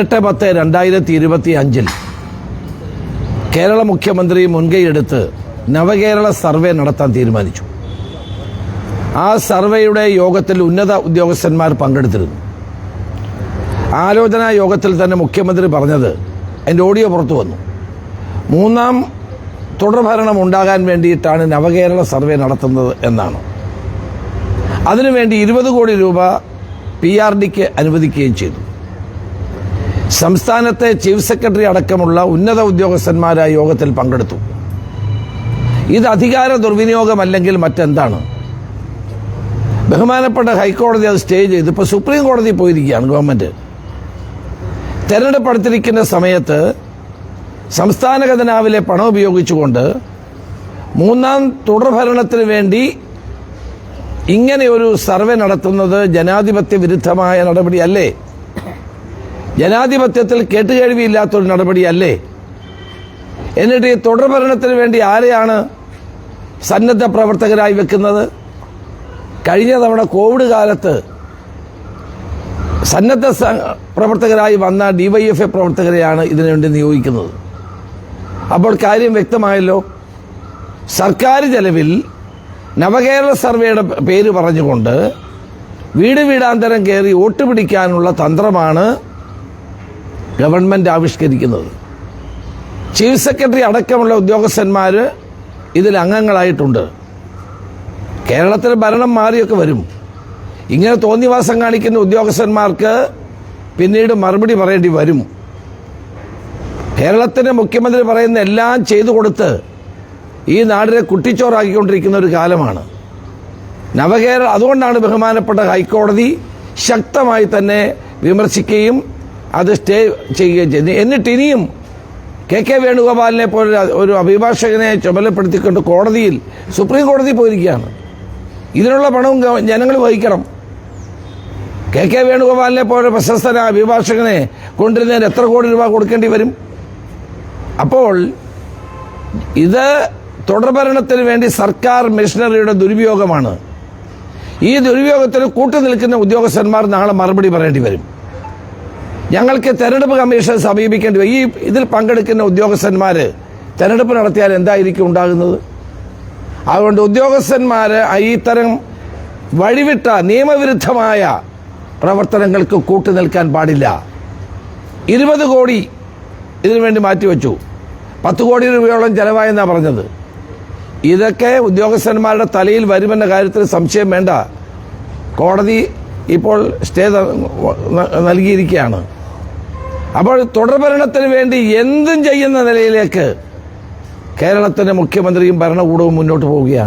8/10/2025 കേരള മുഖ്യമന്ത്രി മുൻകൈയെടുത്ത് നവകേരള സർവേ നടത്താൻ തീരുമാനിച്ചു. ആ സർവേയുടെ യോഗത്തിൽ ഉന്നത ഉദ്യോഗസ്ഥന്മാർ പങ്കെടുത്തിരുന്നു. ആലോചനാ യോഗത്തിൽ തന്നെ മുഖ്യമന്ത്രി പറഞ്ഞത്, എൻ്റെ ഓഡിയോ പുറത്തു വന്നു, മൂന്നാം തുടർഭരണം ഉണ്ടാകാൻ വേണ്ടിയിട്ടാണ് നവകേരള സർവേ നടത്തുന്നത് എന്നാണ്. അതിനുവേണ്ടി 20 കോടി രൂപ PRDക്ക് അനുവദിക്കുകയും ചെയ്തു. സംസ്ഥാനത്തെ ചീഫ് സെക്രട്ടറി അടക്കമുള്ള ഉന്നത ഉദ്യോഗസ്ഥന്മാരായ യോഗത്തിൽ പങ്കെടുത്തു. ഇത് അധികാര ദുർവിനിയോഗമല്ലെങ്കിൽ മറ്റെന്താണ്? ബഹുമാനപ്പെട്ട ഹൈക്കോടതി അത് സ്റ്റേ ചെയ്ത് ഇപ്പോൾ സുപ്രീം കോടതി പോയിരിക്കുകയാണ്. ഗവൺമെന്റ് തെരഞ്ഞെടുപ്പ് അടുത്തിരിക്കുന്ന സമയത്ത് സംസ്ഥാന ഖജനാവിലെ പണം ഉപയോഗിച്ചുകൊണ്ട് മൂന്നാം തുടർഭരണത്തിന് വേണ്ടി ഇങ്ങനെ ഒരു സർവേ നടത്തുന്നത് ജനാധിപത്യ വിരുദ്ധമായ നടപടിയല്ലേ? ജനാധിപത്യത്തിൽ കേട്ടുകേഴ്വിയില്ലാത്തൊരു നടപടിയല്ലേ? എന്നിട്ട് ഈ തുടർഭരണത്തിന് വേണ്ടി ആരെയാണ് സന്നദ്ധ പ്രവർത്തകരായി വെക്കുന്നത്? കഴിഞ്ഞ തവണ കോവിഡ് കാലത്ത് സന്നദ്ധ പ്രവർത്തകരായി വന്ന DYFI പ്രവർത്തകരെയാണ് ഇതിനുവേണ്ടി നിയോഗിക്കുന്നത്. അപ്പോൾ കാര്യം വ്യക്തമായല്ലോ. സർക്കാർ ചെലവിൽ നവകേരള സർവേയുടെ പേര് പറഞ്ഞുകൊണ്ട് വീട് വീടാന്തരം കയറി വോട്ട് പിടിക്കാനുള്ള തന്ത്രമാണ് ഗവൺമെന്റ് ആവിഷ്കരിക്കുന്നത്. ചീഫ് സെക്രട്ടറി അടക്കമുള്ള ഉദ്യോഗസ്ഥന്മാർ ഇതിൽ അംഗങ്ങളായിട്ടുണ്ട്. കേരളത്തിൽ ഭരണം മാറിയൊക്കെ വരും. ഇങ്ങനെ തോന്നിവാസം കാണിക്കുന്ന ഉദ്യോഗസ്ഥന്മാർക്ക് പിന്നീട് മറുപടി പറയേണ്ടി വരും. കേരളത്തിന്റെ മുഖ്യമന്ത്രി പറയുന്ന എല്ലാം ചെയ്തു കൊടുത്ത് ഈ നാടിനെ കുട്ടിച്ചോറാക്കിക്കൊണ്ടിരിക്കുന്ന ഒരു കാലമാണ് നവകേരള. അതുകൊണ്ടാണ് ബഹുമാനപ്പെട്ട ഹൈക്കോടതി ശക്തമായി തന്നെ വിമർശിക്കുകയും അത് സ്റ്റേ ചെയ്യുകയും ചെയ്തു. എന്നിട്ട് ഇനിയും KK വേണുഗോപാലിനെ പോലെ ഒരു അഭിഭാഷകനെ ചുമതലപ്പെടുത്തിക്കൊണ്ട് സുപ്രീം കോടതി പോയിരിക്കുകയാണ്. ഇതിനുള്ള പണവും ജനങ്ങൾ വഹിക്കണം. KK വേണുഗോപാലിനെ പോലെ പ്രശസ്തനായ അഭിഭാഷകനെ കൊണ്ടുവരുന്നതിന് എത്ര കോടി രൂപ കൊടുക്കേണ്ടി വരും? അപ്പോൾ ഇത് തുടർഭരണത്തിന് വേണ്ടി സർക്കാർ മെഷീനറിയുടെ ദുരുപയോഗമാണ്. ഈ ദുരുപയോഗത്തിന് കൂട്ടുനിൽക്കുന്ന ഉദ്യോഗസ്ഥന്മാർ നാളെ മറുപടി പറയേണ്ടി വരും. ഞങ്ങൾക്ക് തെരഞ്ഞെടുപ്പ് കമ്മീഷൻ സമീപിക്കേണ്ടി വരും. ഇതിൽ പങ്കെടുക്കുന്ന ഉദ്യോഗസ്ഥന്മാർ തെരഞ്ഞെടുപ്പ് നടത്തിയാൽ എന്തായിരിക്കും ഉണ്ടാകുന്നത്? അതുകൊണ്ട് ഉദ്യോഗസ്ഥന്മാർ ഇത്തരം വഴിവിട്ട നിയമവിരുദ്ധമായ പ്രവർത്തനങ്ങൾക്ക് കൂട്ടുനിൽക്കാൻ പാടില്ല. 20 കോടി ഇതിനു വേണ്ടി മാറ്റിവെച്ചു. 10 കോടി രൂപയോളം ചെലവായെന്നാണ് പറഞ്ഞത്. ഇതൊക്കെ ഉദ്യോഗസ്ഥന്മാരുടെ തലയിൽ വരുമെന്ന കാര്യത്തിൽ സംശയം വേണ്ട. കോടതി ഇപ്പോൾ സ്റ്റേ നൽകിയിരിക്കുകയാണ്. അപ്പോൾ തുടർഭരണത്തിന് വേണ്ടി എന്തും ചെയ്യുന്ന നിലയിലേക്ക് കേരളത്തിന്റെ മുഖ്യമന്ത്രിയും ഭരണകൂടവും മുന്നോട്ട് പോവുകയാണ്.